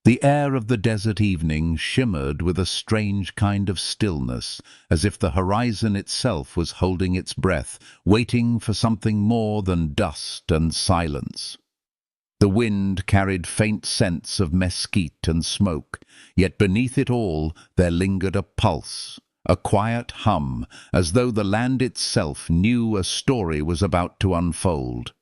The air of the desert evening shimmered with a strange kind of stillness, as if the horizon itself was holding its breath, waiting for something more than dust and silence. The wind carried faint scents of mesquite and smoke, yet beneath it all there lingered a pulse, a quiet hum, as though the land itself knew a story was about to unfold.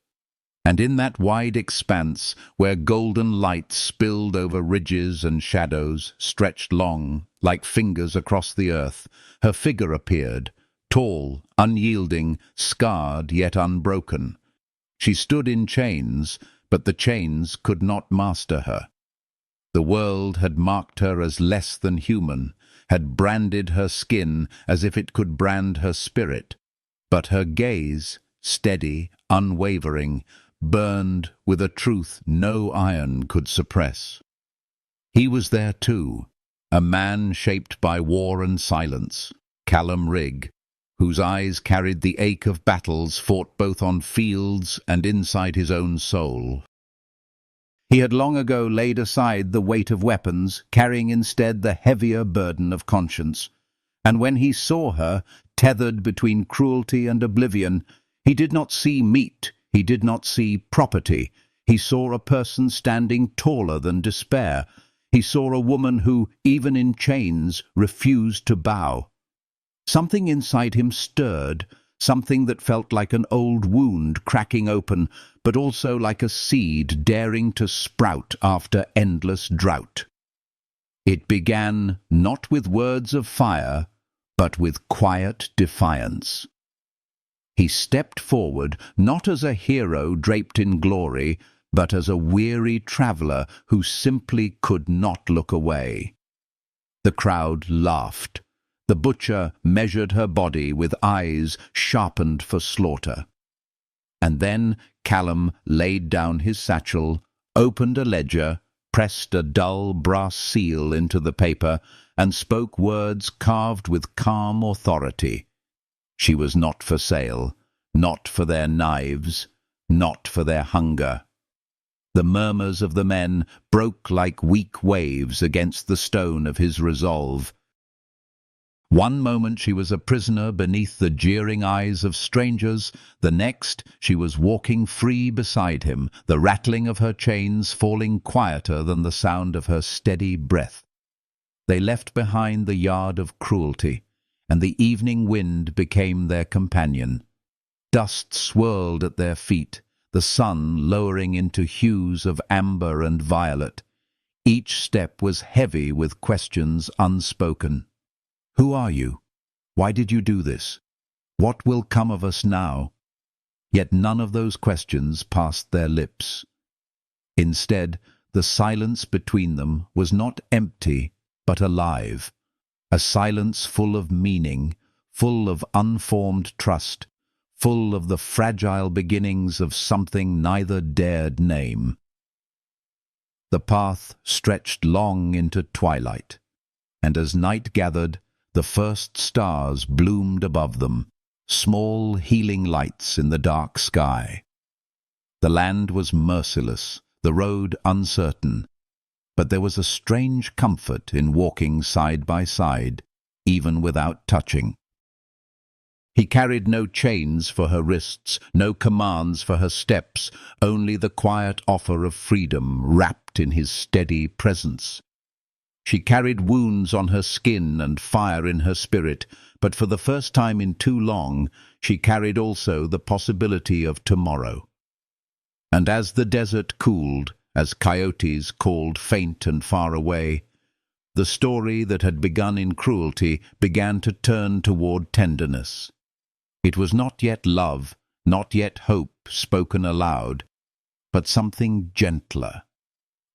And in that wide expanse, where golden light spilled over ridges and shadows, stretched long, like fingers across the earth, her figure appeared, tall, unyielding, scarred yet unbroken. She stood in chains, but the chains could not master her. The world had marked her as less than human, had branded her skin as if it could brand her spirit, but her gaze, steady, unwavering, burned with a truth no iron could suppress. He was there too, a man shaped by war and silence, Callum Rigg, whose eyes carried the ache of battles fought both on fields and inside his own soul. He had long ago laid aside the weight of weapons, carrying instead the heavier burden of conscience. And when he saw her, tethered between cruelty and oblivion, he did not see meat, he did not see property. He saw a person standing taller than despair. He saw a woman who, even in chains, refused to bow. Something inside him stirred, something that felt like an old wound cracking open, but also like a seed daring to sprout after endless drought. It began not with words of fire, but with quiet defiance. He stepped forward, not as a hero draped in glory, but as a weary traveller who simply could not look away. The crowd laughed. The butcher measured her body with eyes sharpened for slaughter. And then Callum laid down his satchel, opened a ledger, pressed a dull brass seal into the paper, and spoke words carved with calm authority. She was not for sale, not for their knives, not for their hunger. The murmurs of the men broke like weak waves against the stone of his resolve. One moment she was a prisoner beneath the jeering eyes of strangers, the next she was walking free beside him, the rattling of her chains falling quieter than the sound of her steady breath. They left behind the yard of cruelty, and the evening wind became their companion. Dust swirled at their feet, the sun lowering into hues of amber and violet. Each step was heavy with questions unspoken. Who are you? Why did you do this? What will come of us now? Yet none of those questions passed their lips. Instead, the silence between them was not empty, but alive, a silence full of meaning, full of unformed trust, full of the fragile beginnings of something neither dared name. The path stretched long into twilight, and as night gathered, the first stars bloomed above them, small healing lights in the dark sky. The land was merciless, the road uncertain, but there was a strange comfort in walking side by side, even without touching. He carried no chains for her wrists, no commands for her steps, only the quiet offer of freedom wrapped in his steady presence. She carried wounds on her skin and fire in her spirit, but for the first time in too long, she carried also the possibility of tomorrow. And as the desert cooled, as coyotes called faint and far away, the story that had begun in cruelty began to turn toward tenderness. It was not yet love, not yet hope spoken aloud, but something gentler,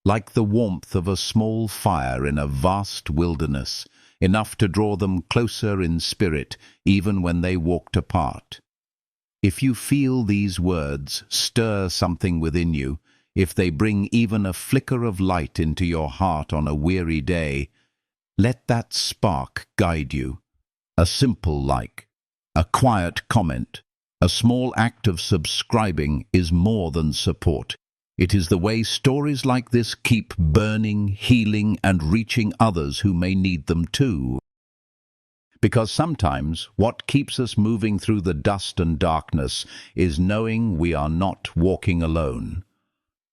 like the warmth of a small fire in a vast wilderness, enough to draw them closer in spirit even when they walked apart. If you feel these words stir something within you, if they bring even a flicker of light into your heart on a weary day, let that spark guide you. A simple like, a quiet comment, a small act of subscribing is more than support. It is the way stories like this keep burning, healing, and reaching others who may need them too. Because sometimes what keeps us moving through the dust and darkness is knowing we are not walking alone.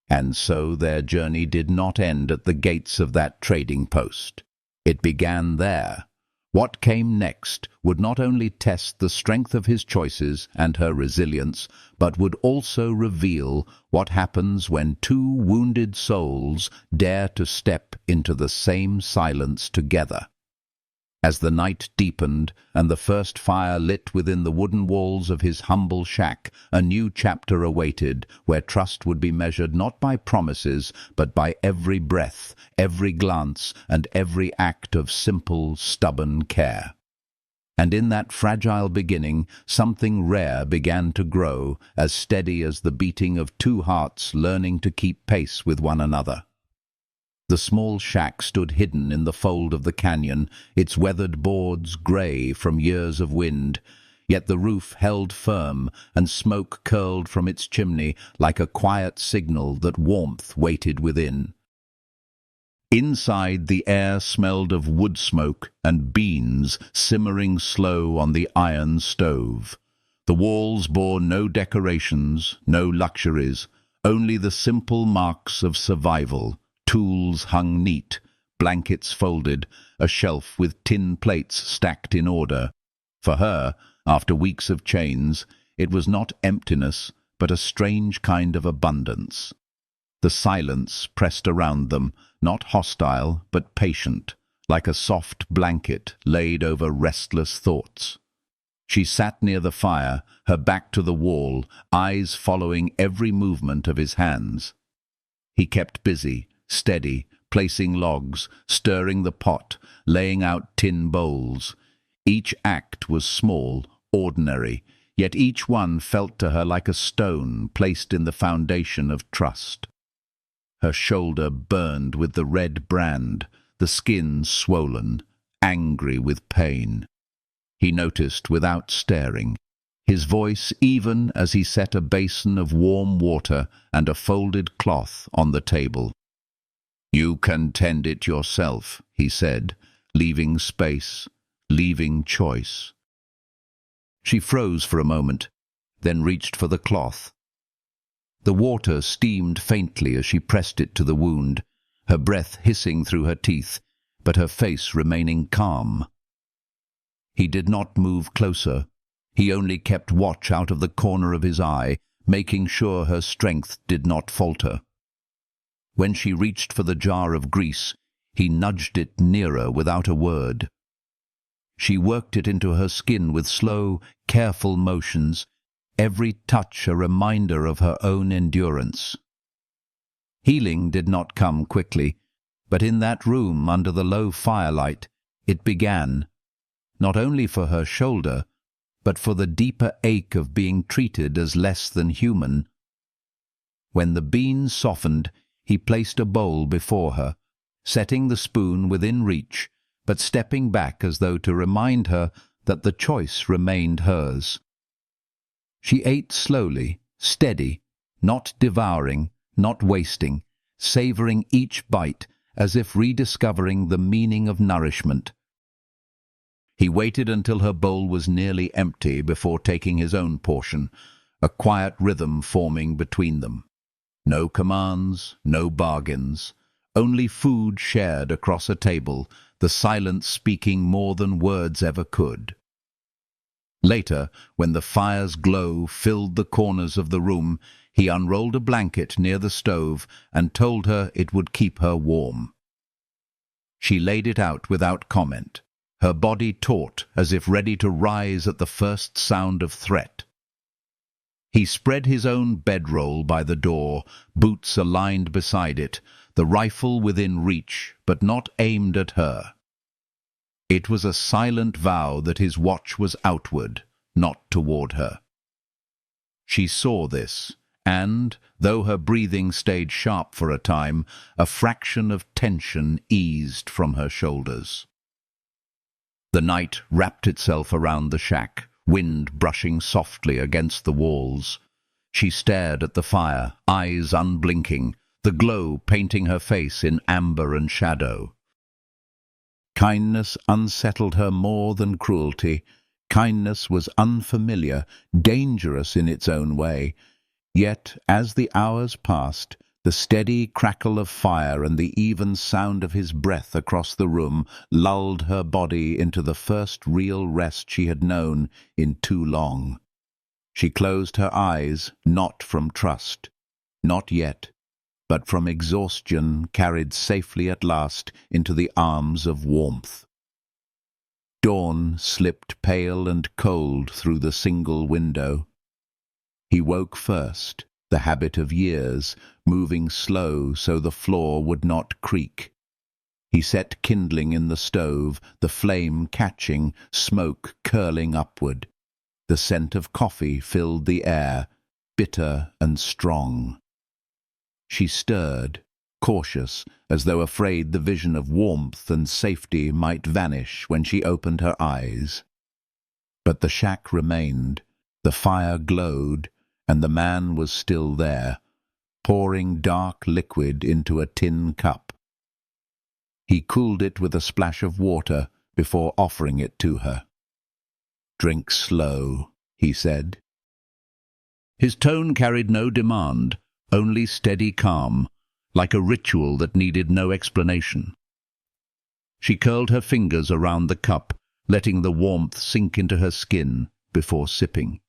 And so their journey did not end at the gates of that trading post. It began there. What came next would not only test the strength of his choices and her resilience, but would also reveal what happens when two wounded souls dare to step into the same silence together. As the night deepened and the first fire lit within the wooden walls of his humble shack, a new chapter awaited, where trust would be measured not by promises, but by every breath, every glance, and every act of simple, stubborn care. And in that fragile beginning, something rare began to grow, as steady as the beating of two hearts learning to keep pace with one another. The small shack stood hidden in the fold of the canyon, its weathered boards grey from years of wind, yet the roof held firm and smoke curled from its chimney like a quiet signal that warmth waited within. Inside, the air smelled of wood smoke and beans simmering slow on the iron stove. The walls bore no decorations, no luxuries, only the simple marks of survival. Tools hung neat, blankets folded, a shelf with tin plates stacked in order. For her, after weeks of chains, it was not emptiness, but a strange kind of abundance. The silence pressed around them, not hostile, but patient, like a soft blanket laid over restless thoughts. She sat near the fire, her back to the wall, eyes following every movement of his hands. He kept busy, steady, placing logs, stirring the pot, laying out tin bowls. Each act was small, ordinary, yet each one felt to her like a stone placed in the foundation of trust. Her shoulder burned with the red brand, the skin swollen, angry with pain. He noticed without staring, his voice even as he set a basin of warm water and a folded cloth on the table. "You can tend it yourself," he said, leaving space, leaving choice. She froze for a moment, then reached for the cloth. The water steamed faintly as she pressed it to the wound, her breath hissing through her teeth, but her face remaining calm. He did not move closer. He only kept watch out of the corner of his eye, making sure her strength did not falter. When she reached for the jar of grease, he nudged it nearer without a word. She worked it into her skin with slow, careful motions, every touch a reminder of her own endurance. Healing did not come quickly, but in that room under the low firelight, it began, not only for her shoulder, but for the deeper ache of being treated as less than human. When the beans softened, he placed a bowl before her, setting the spoon within reach, but stepping back as though to remind her that the choice remained hers. She ate slowly, steady, not devouring, not wasting, savouring each bite as if rediscovering the meaning of nourishment. He waited until her bowl was nearly empty before taking his own portion, a quiet rhythm forming between them. No commands, no bargains, only food shared across a table, the silence speaking more than words ever could. Later, when the fire's glow filled the corners of the room, he unrolled a blanket near the stove and told her it would keep her warm. She laid it out without comment, her body taut as if ready to rise at the first sound of threat. He spread his own bedroll by the door, boots aligned beside it, the rifle within reach, but not aimed at her. It was a silent vow that his watch was outward, not toward her. She saw this, and, though her breathing stayed sharp for a time, a fraction of tension eased from her shoulders. The night wrapped itself around the shack, wind brushing softly against the walls. She stared at the fire, eyes unblinking, the glow painting her face in amber and shadow. Kindness unsettled her more than cruelty. Kindness was unfamiliar, dangerous in its own way. Yet, as the hours passed, the steady crackle of fire and the even sound of his breath across the room lulled her body into the first real rest she had known in too long. She closed her eyes, not from trust, not yet, but from exhaustion carried safely at last into the arms of warmth. Dawn slipped pale and cold through the single window. He woke first, the habit of years, moving slow so the floor would not creak. He set kindling in the stove, the flame catching, smoke curling upward. The scent of coffee filled the air, bitter and strong. She stirred, cautious, as though afraid the vision of warmth and safety might vanish when she opened her eyes. But the shack remained, the fire glowed, and the man was still there, pouring dark liquid into a tin cup. He cooled it with a splash of water before offering it to her. "Drink slow," he said. His tone carried no demand, only steady calm, like a ritual that needed no explanation. She curled her fingers around the cup, letting the warmth sink into her skin before sipping.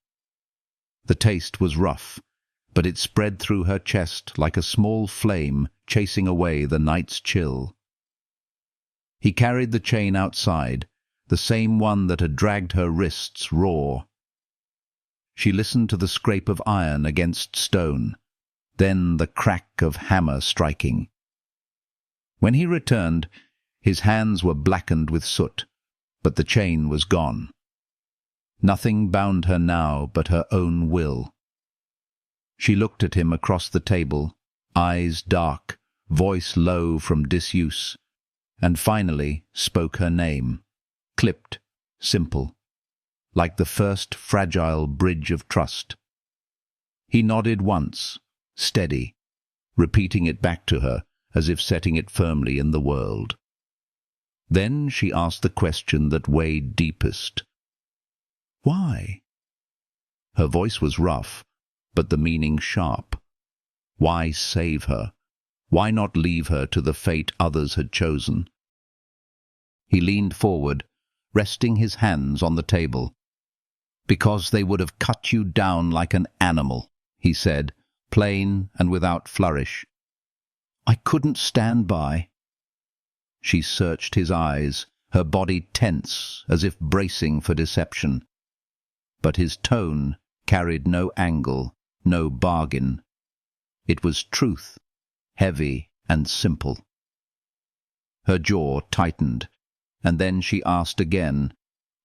The taste was rough, but it spread through her chest like a small flame chasing away the night's chill. He carried the chain outside, the same one that had dragged her wrists raw. She listened to the scrape of iron against stone, then the crack of hammer striking. When he returned, his hands were blackened with soot, but the chain was gone. Nothing bound her now but her own will. She looked at him across the table, eyes dark, voice low from disuse, and finally spoke her name, clipped, simple, like the first fragile bridge of trust. He nodded once, steady, repeating it back to her as if setting it firmly in the world. Then she asked the question that weighed deepest. Why? Her voice was rough, but the meaning sharp. Why save her? Why not leave her to the fate others had chosen? He leaned forward, resting his hands on the table. "Because they would have cut you down like an animal," he said, plain and without flourish. "I couldn't stand by." She searched his eyes, her body tense as if bracing for deception. But his tone carried no angle, no bargain. It was truth, heavy and simple. Her jaw tightened, and then she asked again,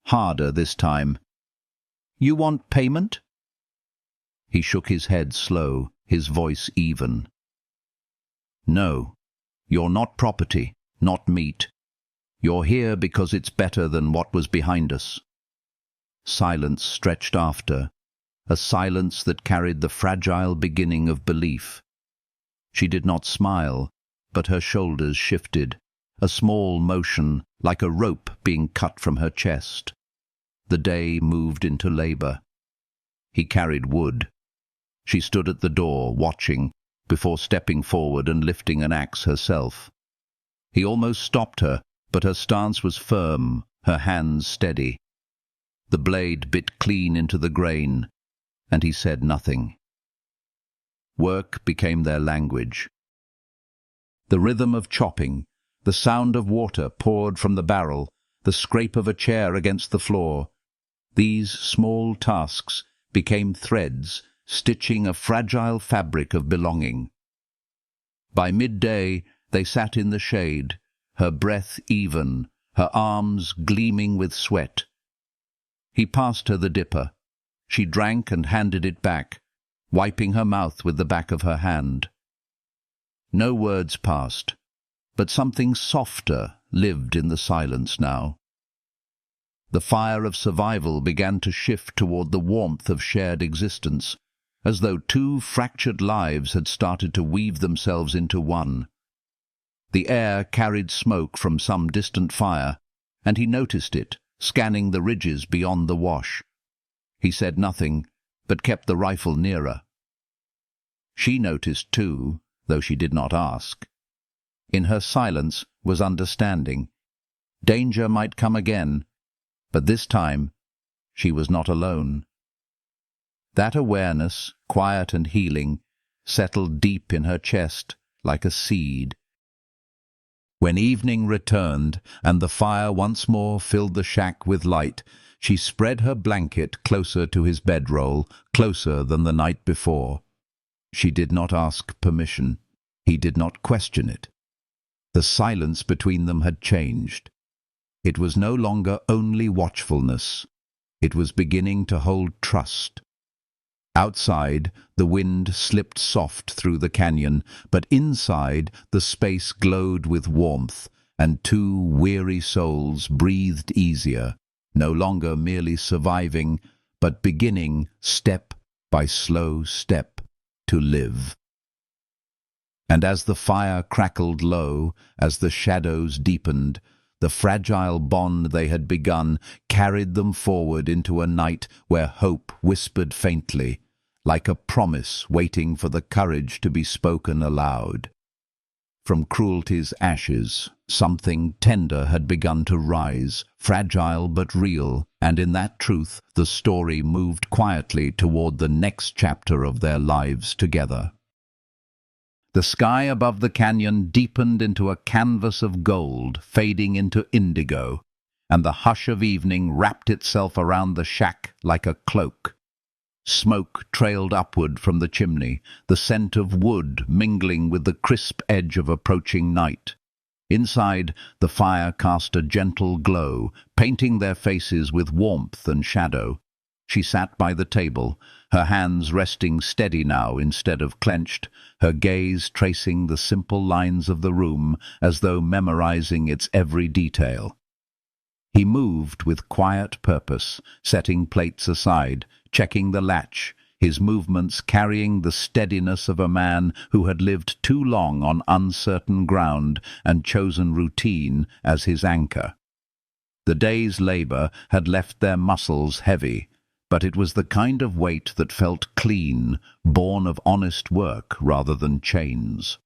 harder this time, "You want payment?" He shook his head slow, his voice even. "No, you're not property, not meat. You're here because it's better than what was behind us." Silence stretched after, a silence that carried the fragile beginning of belief. She did not smile, but her shoulders shifted, a small motion like a rope being cut from her chest. The day moved into labor. He carried wood. She stood at the door, watching, before stepping forward and lifting an axe herself. He almost stopped her, but her stance was firm, her hands steady. The blade bit clean into the grain, and he said nothing. Work became their language. The rhythm of chopping, the sound of water poured from the barrel, the scrape of a chair against the floor. These small tasks became threads, stitching a fragile fabric of belonging. By midday, they sat in the shade, her breath even, her arms gleaming with sweat. He passed her the dipper. She drank and handed it back, wiping her mouth with the back of her hand. No words passed, but something softer lived in the silence now. The fire of survival began to shift toward the warmth of shared existence. as though two fractured lives had started to weave themselves into one. The air carried smoke from some distant fire, and he noticed it, scanning the ridges beyond the wash. He said nothing, but kept the rifle nearer. She noticed too, though she did not ask. In her silence was understanding. Danger might come again, but this time she was not alone. That awareness, quiet and healing, settled deep in her chest like a seed. When evening returned and the fire once more filled the shack with light, she spread her blanket closer to his bedroll, closer than the night before. She did not ask permission. He did not question it. The silence between them had changed. It was no longer only watchfulness. It was beginning to hold trust. Outside, the wind slipped soft through the canyon, but inside the space glowed with warmth, and two weary souls breathed easier, no longer merely surviving, but beginning, step by slow step, to live. And as the fire crackled low, as the shadows deepened, the fragile bond they had begun carried them forward into a night where hope whispered faintly, like a promise waiting for the courage to be spoken aloud. From cruelty's ashes, something tender had begun to rise, fragile but real, and in that truth the story moved quietly toward the next chapter of their lives together. The sky above the canyon deepened into a canvas of gold, fading into indigo, and the hush of evening wrapped itself around the shack like a cloak. Smoke trailed upward from the chimney, the scent of wood mingling with the crisp edge of approaching night. Inside, the fire cast a gentle glow, painting their faces with warmth and shadow. She sat by the table, her hands resting steady now instead of clenched, her gaze tracing the simple lines of the room as though memorizing its every detail. He moved with quiet purpose, setting plates aside, checking the latch, his movements carrying the steadiness of a man who had lived too long on uncertain ground and chosen routine as his anchor. The day's labor had left their muscles heavy, but it was the kind of weight that felt clean, born of honest work rather than chains.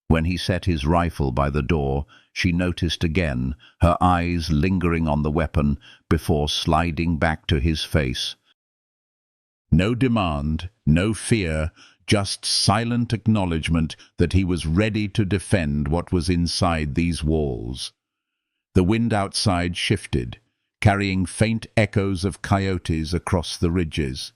When he set his rifle by the door, she noticed again, her eyes lingering on the weapon before sliding back to his face. No demand, no fear, just silent acknowledgement that he was ready to defend what was inside these walls. The wind outside shifted, carrying faint echoes of coyotes across the ridges.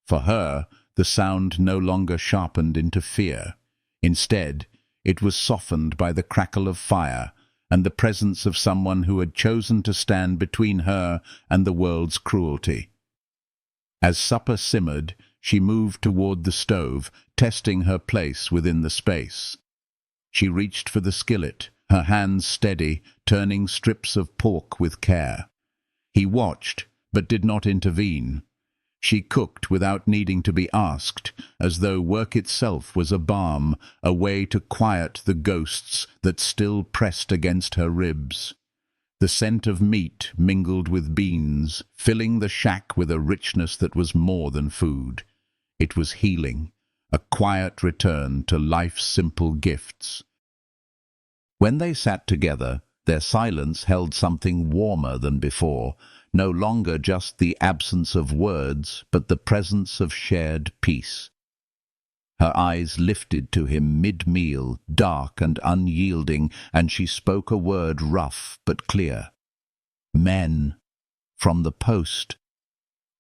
For her, the sound no longer sharpened into fear. Instead, it was softened by the crackle of fire and the presence of someone who had chosen to stand between her and the world's cruelty. As supper simmered, she moved toward the stove, testing her place within the space. She reached for the skillet, her hands steady, turning strips of pork with care. He watched, but did not intervene. She cooked without needing to be asked, as though work itself was a balm, a way to quiet the ghosts that still pressed against her ribs. The scent of meat mingled with beans, filling the shack with a richness that was more than food. It was healing, a quiet return to life's simple gifts. When they sat together, their silence held something warmer than before, no longer just the absence of words, but the presence of shared peace. Her eyes lifted to him mid-meal, dark and unyielding, and she spoke a word rough but clear. Men, from the post,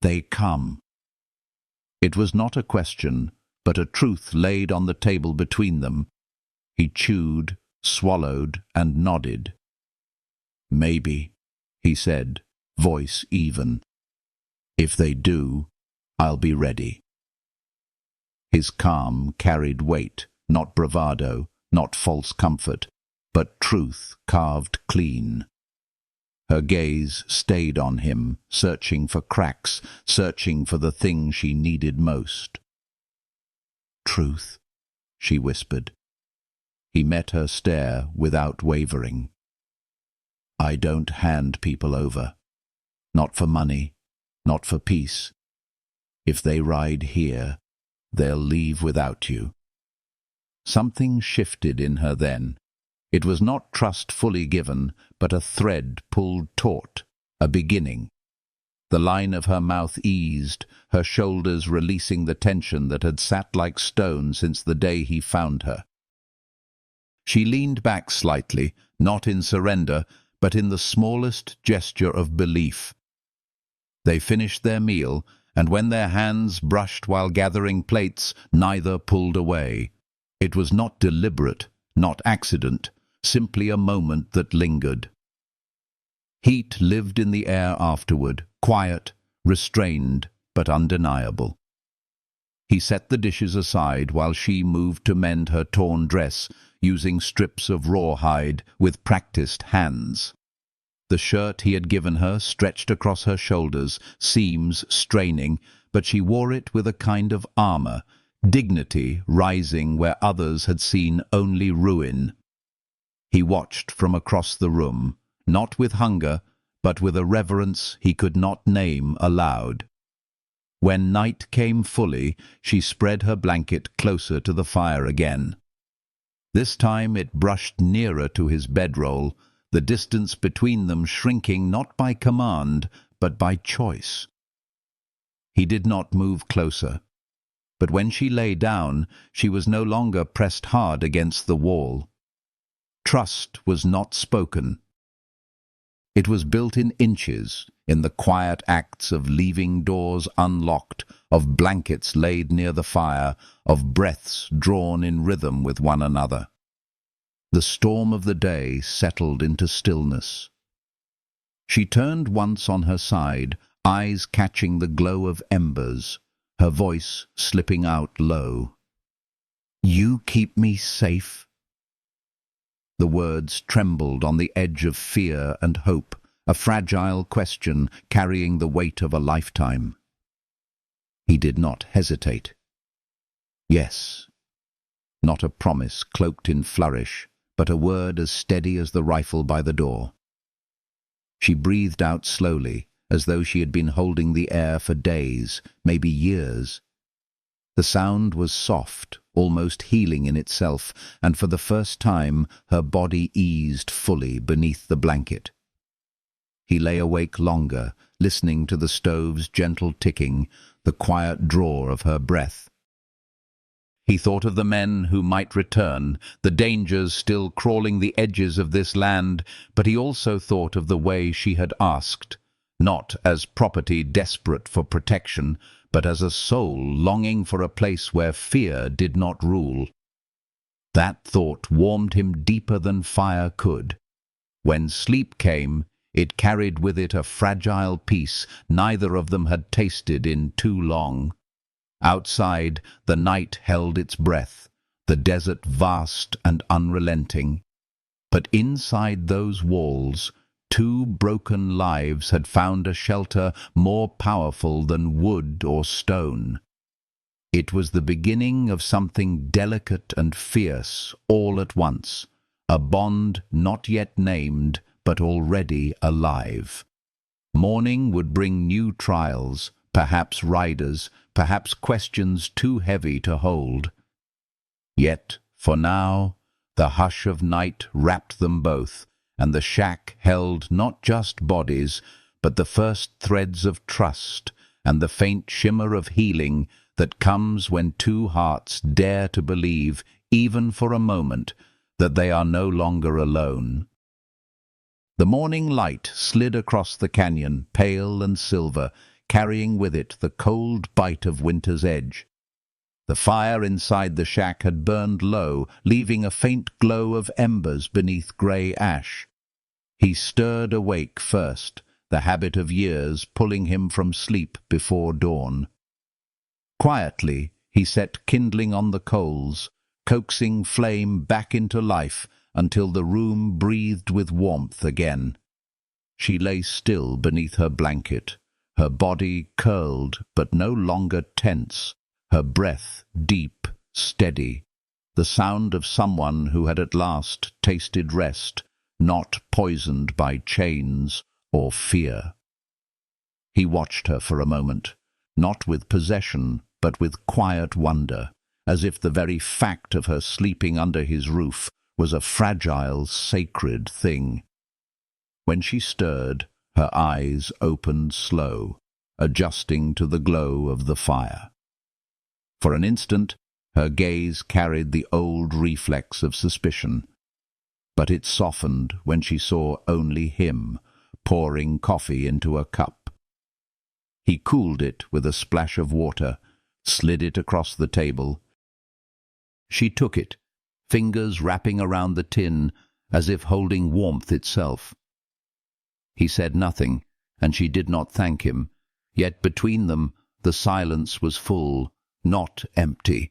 they come. It was not a question, but a truth laid on the table between them. He chewed, swallowed, and nodded. Maybe, he said, voice even. If they do, I'll be ready. His calm carried weight, not bravado, not false comfort, but truth carved clean. Her gaze stayed on him, searching for cracks, searching for the thing she needed most. "Truth," she whispered. He met her stare without wavering. "I don't hand people over. Not for money, not for peace. If they ride here, they'll leave without you." Something shifted in her then. It was not trust fully given, but a thread pulled taut, a beginning. The line of her mouth eased, her shoulders releasing the tension that had sat like stone since the day he found her. She leaned back slightly, not in surrender, but in the smallest gesture of belief. They finished their meal, and when their hands brushed while gathering plates, neither pulled away. It was not deliberate, not accident, simply a moment that lingered. Heat lived in the air afterward, quiet, restrained, but undeniable. He set the dishes aside while she moved to mend her torn dress, using strips of rawhide with practiced hands. The shirt he had given her stretched across her shoulders, seams straining, but she wore it with a kind of armor, dignity rising where others had seen only ruin. He watched from across the room, not with hunger, but with a reverence he could not name aloud. When night came fully, she spread her blanket closer to the fire again. This time it brushed nearer to his bedroll, the distance between them shrinking not by command, but by choice. He did not move closer, but when she lay down, she was no longer pressed hard against the wall. Trust was not spoken. It was built in inches, in the quiet acts of leaving doors unlocked, of blankets laid near the fire, of breaths drawn in rhythm with one another. The storm of the day settled into stillness. She turned once on her side, eyes catching the glow of embers, her voice slipping out low. "You keep me safe?" The words trembled on the edge of fear and hope, a fragile question carrying the weight of a lifetime. He did not hesitate. Yes. Not a promise cloaked in flourish, but a word as steady as the rifle by the door. She breathed out slowly, as though she had been holding the air for days, maybe years. The sound was soft, almost healing in itself, and for the first time her body eased fully beneath the blanket. He lay awake longer, listening to the stove's gentle ticking, the quiet draw of her breath. He thought of the men who might return, the dangers still crawling the edges of this land, but he also thought of the way she had asked, not as property desperate for protection, but as a soul longing for a place where fear did not rule. That thought warmed him deeper than fire could. When sleep came, it carried with it a fragile peace neither of them had tasted in too long. Outside, the night held its breath, the desert vast and unrelenting. But inside those walls, two broken lives had found a shelter more powerful than wood or stone. It was the beginning of something delicate and fierce all at once, a bond not yet named but already alive. Morning would bring new trials, perhaps riders, perhaps questions too heavy to hold. Yet, for now, the hush of night wrapped them both, and the shack held not just bodies, but the first threads of trust and the faint shimmer of healing that comes when two hearts dare to believe, even for a moment, that they are no longer alone. The morning light slid across the canyon, pale and silver, carrying with it the cold bite of winter's edge. The fire inside the shack had burned low, leaving a faint glow of embers beneath grey ash. He stirred awake first, the habit of years pulling him from sleep before dawn. Quietly, he set kindling on the coals, coaxing flame back into life until the room breathed with warmth again. She lay still beneath her blanket, her body curled but no longer tense, her breath deep, steady, the sound of someone who had at last tasted rest, not poisoned by chains or fear. He watched her for a moment, not with possession, but with quiet wonder, as if the very fact of her sleeping under his roof was a fragile, sacred thing. When she stirred, her eyes opened slow, adjusting to the glow of the fire. For an instant, her gaze carried the old reflex of suspicion, but it softened when she saw only him, pouring coffee into a cup. He cooled it with a splash of water, slid it across the table. She took it, fingers wrapping around the tin, as if holding warmth itself. He said nothing, and she did not thank him, yet between them the silence was full, not empty.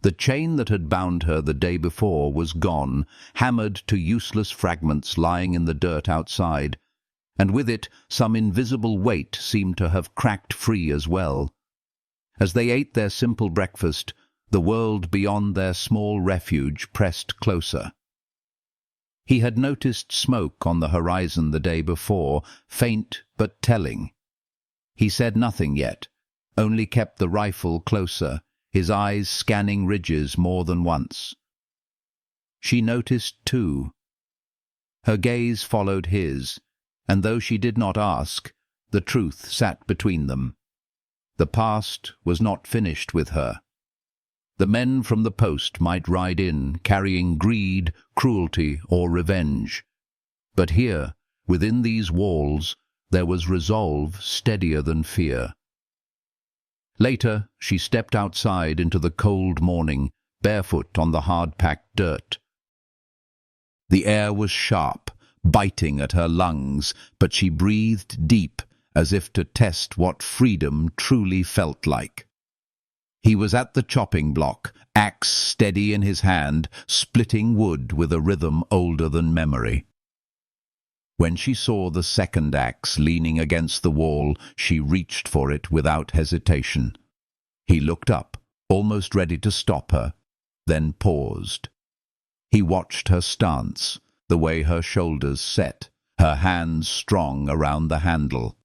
The chain that had bound her the day before was gone, hammered to useless fragments lying in the dirt outside, and with it some invisible weight seemed to have cracked free as well. As they ate their simple breakfast, the world beyond their small refuge pressed closer. He had noticed smoke on the horizon the day before, faint but telling. He said nothing yet, only kept the rifle closer, his eyes scanning ridges more than once. She noticed too. Her gaze followed his, and though she did not ask, the truth sat between them. The past was not finished with her. The men from the post might ride in, carrying greed, cruelty, or revenge. But here, within these walls, there was resolve steadier than fear. Later, she stepped outside into the cold morning, barefoot on the hard-packed dirt. The air was sharp, biting at her lungs, but she breathed deep, as if to test what freedom truly felt like. He was at the chopping block, axe steady in his hand, splitting wood with a rhythm older than memory. When she saw the second axe leaning against the wall, she reached for it without hesitation. He looked up, almost ready to stop her, then paused. He watched her stance, the way her shoulders set, her hands strong around the handle.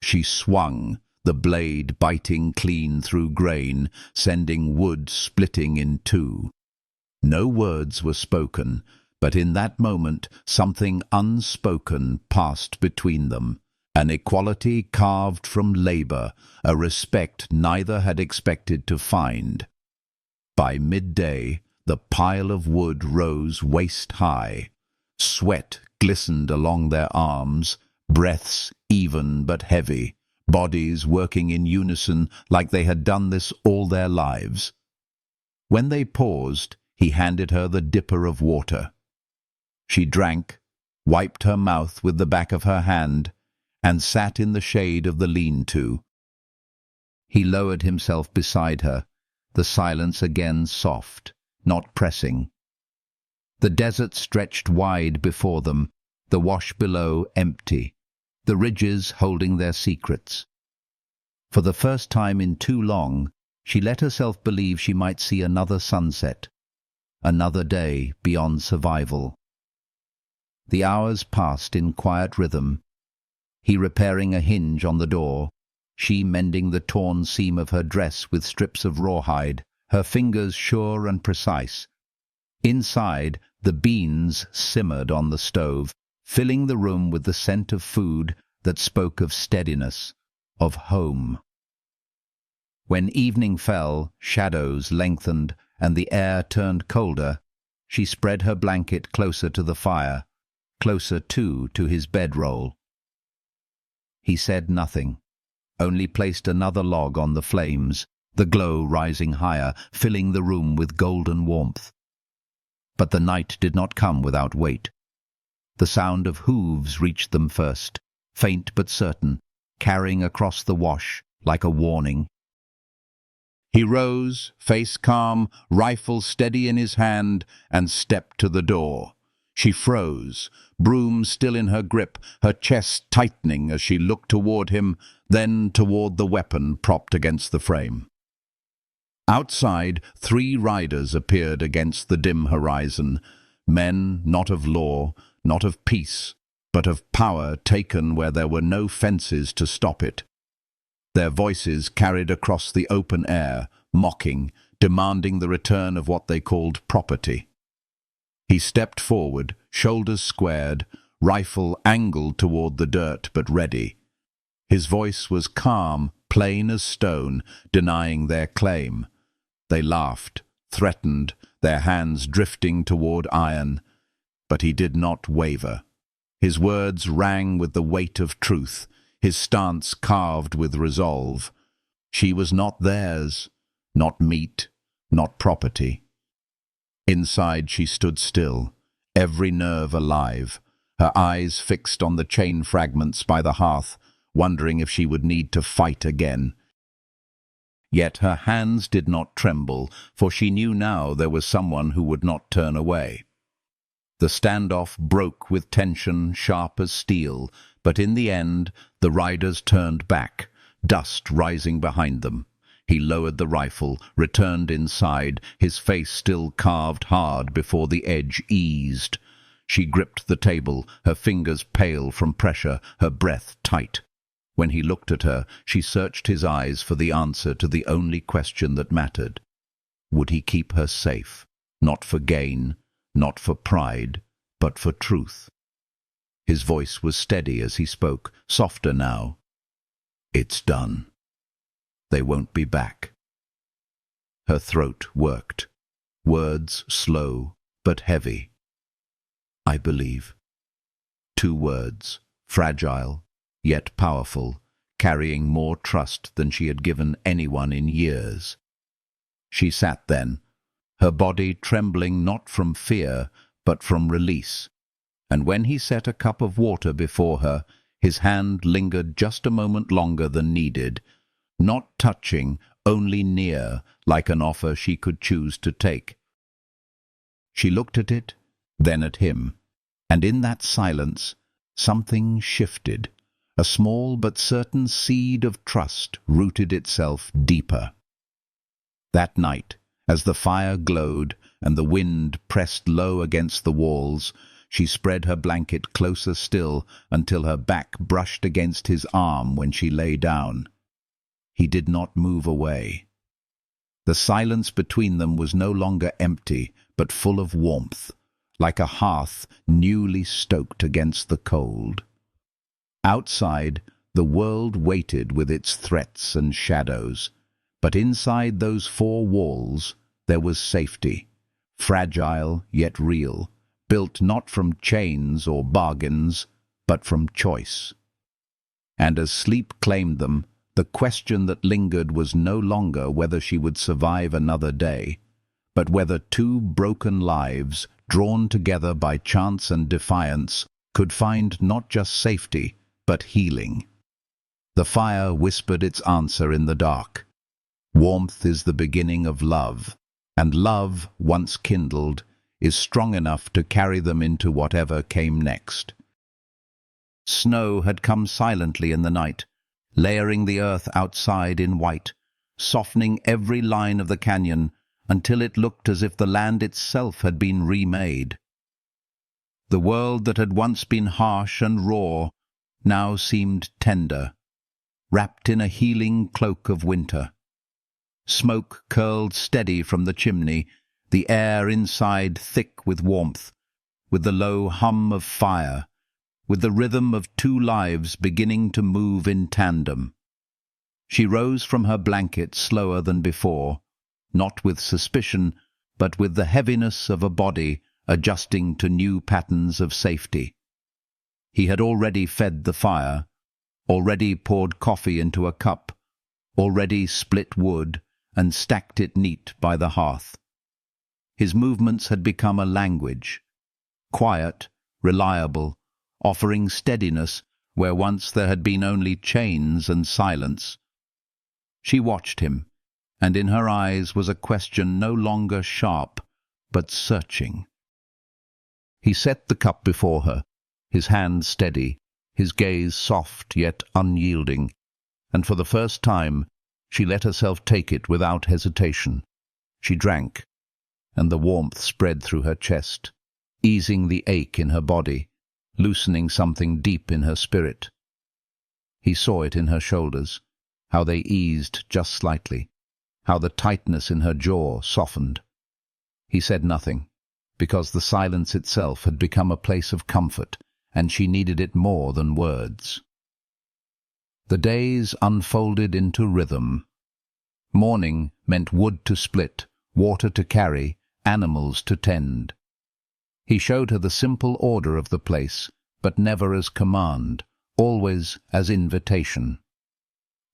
She swung, the blade biting clean through grain, sending wood splitting in two. No words were spoken, but in that moment something unspoken passed between them, an equality carved from labor, a respect neither had expected to find. By midday, the pile of wood rose waist-high. Sweat glistened along their arms, breaths even but heavy, bodies working in unison like they had done this all their lives. When they paused, he handed her the dipper of water. She drank, wiped her mouth with the back of her hand, and sat in the shade of the lean-to. He lowered himself beside her, the silence again soft, not pressing. The desert stretched wide before them, the wash below empty, the ridges holding their secrets. For the first time in too long, she let herself believe she might see another sunset, another day beyond survival. The hours passed in quiet rhythm, he repairing a hinge on the door, she mending the torn seam of her dress with strips of rawhide, her fingers sure and precise. Inside, the beans simmered on the stove, filling the room with the scent of food that spoke of steadiness, of home. When evening fell, shadows lengthened, and the air turned colder, she spread her blanket closer to the fire, closer too to his bedroll. He said nothing, only placed another log on the flames, the glow rising higher, filling the room with golden warmth. But the night did not come without weight. The sound of hooves reached them first, faint but certain, carrying across the wash like a warning. He rose, face calm, rifle steady in his hand, and stepped to the door. She froze, broom still in her grip, her chest tightening as she looked toward him, then toward the weapon propped against the frame. Outside, 3 riders appeared against the dim horizon, men not of law, not of peace, but of power taken where there were no fences to stop it. Their voices carried across the open air, mocking, demanding the return of what they called property. He stepped forward, shoulders squared, rifle angled toward the dirt but ready. His voice was calm, plain as stone, denying their claim. They laughed, threatened, their hands drifting toward iron, but he did not waver. His words rang with the weight of truth, his stance carved with resolve. She was not theirs, not meat, not property. Inside she stood still, every nerve alive, her eyes fixed on the chain fragments by the hearth, wondering if she would need to fight again. Yet her hands did not tremble, for she knew now there was someone who would not turn away. The standoff broke with tension sharp as steel, but in the end the riders turned back, dust rising behind them. He lowered the rifle, returned inside, his face still carved hard before the edge eased. She gripped the table, her fingers pale from pressure, her breath tight. When he looked at her, she searched his eyes for the answer to the only question that mattered. Would he keep her safe, not for gain, not for pride, but for truth? His voice was steady as he spoke, softer now. It's done. They won't be back. Her throat worked, words slow but heavy. I believe. 2 words, fragile, yet powerful, carrying more trust than she had given anyone in years. She sat then, her body trembling not from fear, but from release, and when he set a cup of water before her, his hand lingered just a moment longer than needed, not touching, only near, like an offer she could choose to take. She looked at it, then at him, and in that silence something shifted. A small but certain seed of trust rooted itself deeper. That night, as the fire glowed and the wind pressed low against the walls, she spread her blanket closer still until her back brushed against his arm when she lay down. He did not move away. The silence between them was no longer empty, but full of warmth, like a hearth newly stoked against the cold. Outside, the world waited with its threats and shadows, but inside those 4 walls there was safety, fragile yet real, built not from chains or bargains, but from choice. And as sleep claimed them, the question that lingered was no longer whether she would survive another day, but whether 2 broken lives, drawn together by chance and defiance, could find not just safety, but healing. The fire whispered its answer in the dark. Warmth is the beginning of love, and love, once kindled, is strong enough to carry them into whatever came next. Snow had come silently in the night, layering the earth outside in white, softening every line of the canyon until it looked as if the land itself had been remade. The world that had once been harsh and raw now seemed tender, wrapped in a healing cloak of winter. Smoke curled steady from the chimney, the air inside thick with warmth, with the low hum of fire, with the rhythm of 2 lives beginning to move in tandem. She rose from her blanket slower than before, not with suspicion, but with the heaviness of a body adjusting to new patterns of safety. He had already fed the fire, already poured coffee into a cup, already split wood and stacked it neat by the hearth. His movements had become a language, quiet, reliable, offering steadiness where once there had been only chains and silence. She watched him, and in her eyes was a question no longer sharp, but searching. He set the cup before her, his hand steady, his gaze soft yet unyielding, and for the first time she let herself take it without hesitation. She drank, and the warmth spread through her chest, easing the ache in her body, loosening something deep in her spirit. He saw it in her shoulders, how they eased just slightly, how the tightness in her jaw softened. He said nothing, because the silence itself had become a place of comfort, and she needed it more than words. The days unfolded into rhythm. Morning meant wood to split, water to carry, animals to tend. He showed her the simple order of the place, but never as command, always as invitation.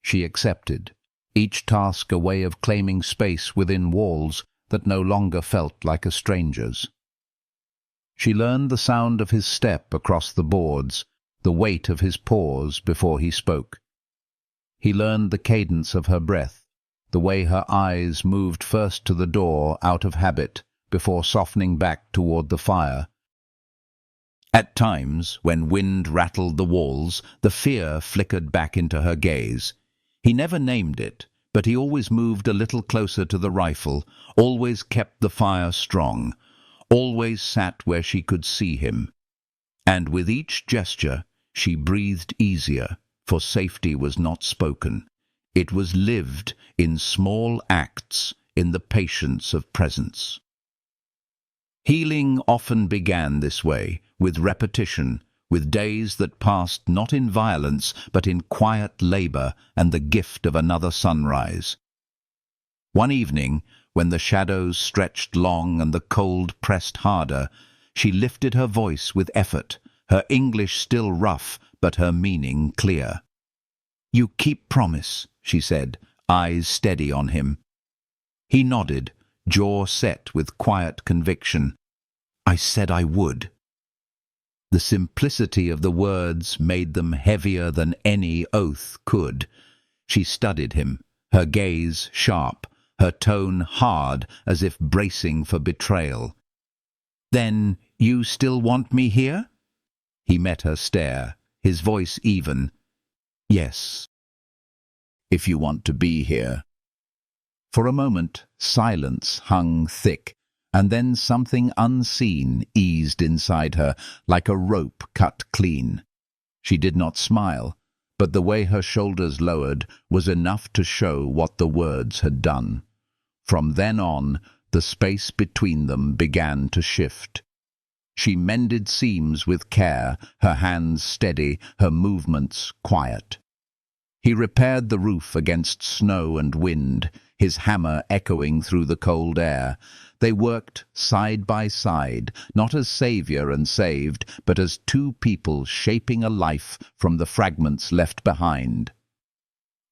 She accepted, each task a way of claiming space within walls that no longer felt like a stranger's. She learned the sound of his step across the boards, the weight of his pause before he spoke. He learned the cadence of her breath, the way her eyes moved first to the door out of habit before softening back toward the fire. At times, when wind rattled the walls, the fear flickered back into her gaze. He never named it, but he always moved a little closer to the rifle, always kept the fire strong, always sat where she could see him. And with each gesture, she breathed easier, for safety was not spoken. It was lived in small acts, in the patience of presence. Healing often began this way, with repetition, with days that passed not in violence, but in quiet labor and the gift of another sunrise. One evening, when the shadows stretched long and the cold pressed harder, she lifted her voice with effort, her English still rough, but her meaning clear. "You keep promise," she said, eyes steady on him. He nodded, jaw set with quiet conviction. "I said I would." The simplicity of the words made them heavier than any oath could. She studied him, her gaze sharp, her tone hard as if bracing for betrayal. "Then you still want me here?" He met her stare, his voice even. "Yes, if you want to be here." For a moment, silence hung thick, and then something unseen eased inside her, like a rope cut clean. She did not smile, but the way her shoulders lowered was enough to show what the words had done. From then on, the space between them began to shift. She mended seams with care, her hands steady, her movements quiet. He repaired the roof against snow and wind, his hammer echoing through the cold air. They worked side by side, not as savior and saved, but as two people shaping a life from the fragments left behind.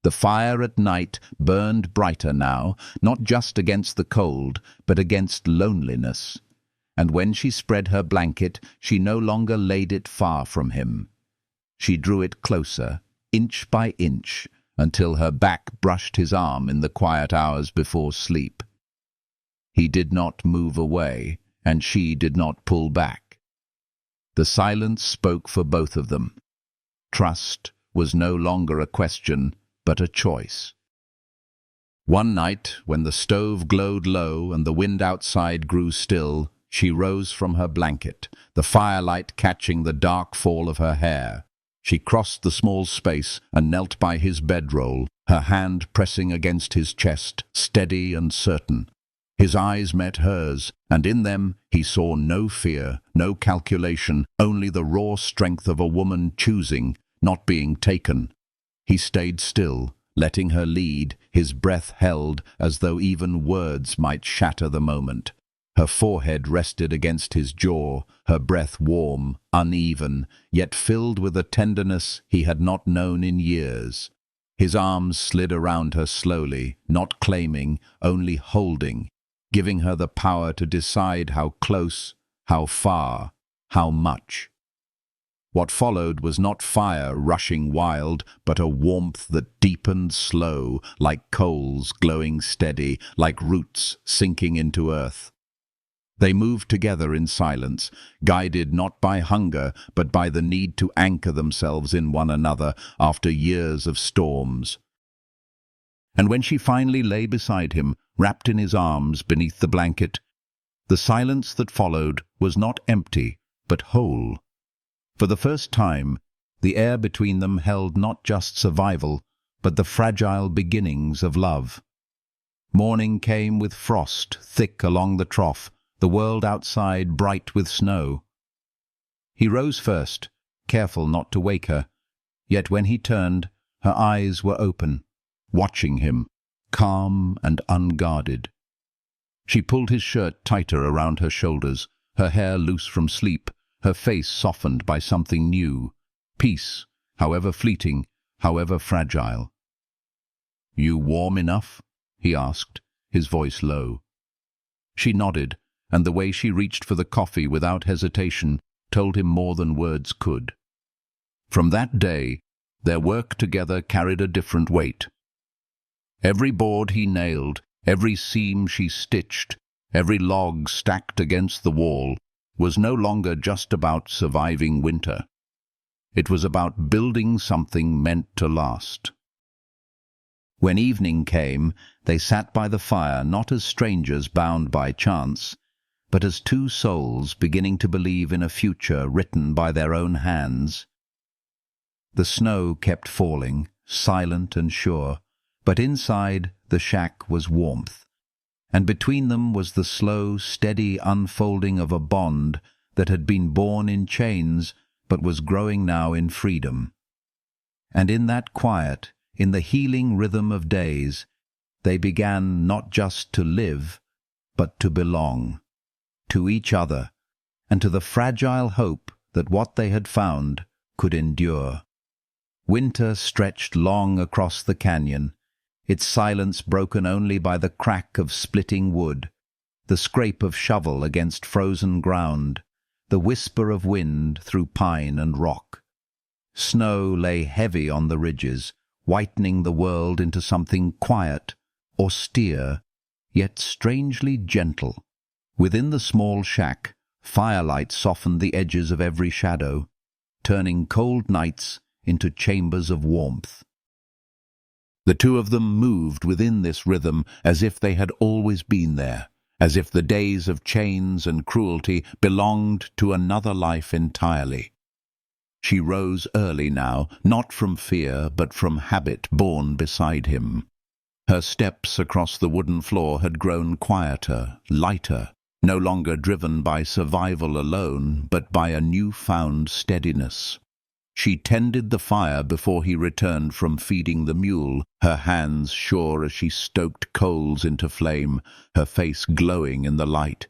The fire at night burned brighter now, not just against the cold, but against loneliness. And when she spread her blanket, she no longer laid it far from him. She drew it closer, inch by inch, until her back brushed his arm in the quiet hours before sleep. He did not move away, and she did not pull back. The silence spoke for both of them. Trust was no longer a question, but a choice. One night, when the stove glowed low and the wind outside grew still, she rose from her blanket, the firelight catching the dark fall of her hair. She crossed the small space and knelt by his bedroll, her hand pressing against his chest, steady and certain. His eyes met hers, and in them he saw no fear, no calculation, only the raw strength of a woman choosing, not being taken. He stayed still, letting her lead, his breath held as though even words might shatter the moment. Her forehead rested against his jaw, her breath warm, uneven, yet filled with a tenderness he had not known in years. His arms slid around her slowly, not claiming, only holding, giving her the power to decide how close, how far, how much. What followed was not fire rushing wild, but a warmth that deepened slow, like coals glowing steady, like roots sinking into earth. They moved together in silence, guided not by hunger, but by the need to anchor themselves in one another after years of storms. And when she finally lay beside him, wrapped in his arms beneath the blanket, the silence that followed was not empty, but whole. For the first time, the air between them held not just survival, but the fragile beginnings of love. Morning came with frost thick along the trough, the world outside bright with snow. He rose first, careful not to wake her, yet when he turned, her eyes were open, watching him, calm and unguarded. She pulled his shirt tighter around her shoulders, her hair loose from sleep, her face softened by something new, peace, however fleeting, however fragile. "You warm enough?" he asked, his voice low. She nodded, and the way she reached for the coffee without hesitation told him more than words could. From that day, their work together carried a different weight. Every board he nailed, every seam she stitched, every log stacked against the wall, was no longer just about surviving winter. It was about building something meant to last. When evening came, they sat by the fire not as strangers bound by chance, but as two souls beginning to believe in a future written by their own hands. The snow kept falling, silent and sure, but inside the shack was warmth, and between them was the slow, steady unfolding of a bond that had been born in chains but was growing now in freedom. And in that quiet, in the healing rhythm of days, they began not just to live, but to belong, to each other, and to the fragile hope that what they had found could endure. Winter stretched long across the canyon, its silence broken only by the crack of splitting wood, the scrape of shovel against frozen ground, the whisper of wind through pine and rock. Snow lay heavy on the ridges, whitening the world into something quiet, austere, yet strangely gentle. Within the small shack, firelight softened the edges of every shadow, turning cold nights into chambers of warmth. The two of them moved within this rhythm as if they had always been there, as if the days of chains and cruelty belonged to another life entirely. She rose early now, not from fear, but from habit born beside him. Her steps across the wooden floor had grown quieter, lighter, no longer driven by survival alone, but by a new-found steadiness. She tended the fire before he returned from feeding the mule, her hands sure as she stoked coals into flame, her face glowing in the light.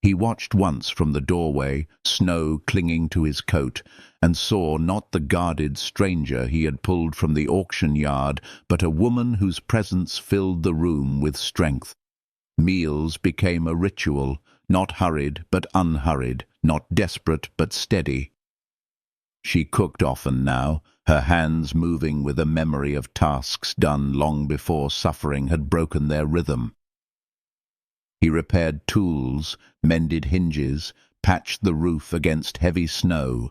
He watched once from the doorway, snow clinging to his coat, and saw not the guarded stranger he had pulled from the auction yard, but a woman whose presence filled the room with strength. Meals became a ritual, not hurried but unhurried, not desperate but steady. She cooked often now, her hands moving with a memory of tasks done long before suffering had broken their rhythm. He repaired tools, mended hinges, patched the roof against heavy snow.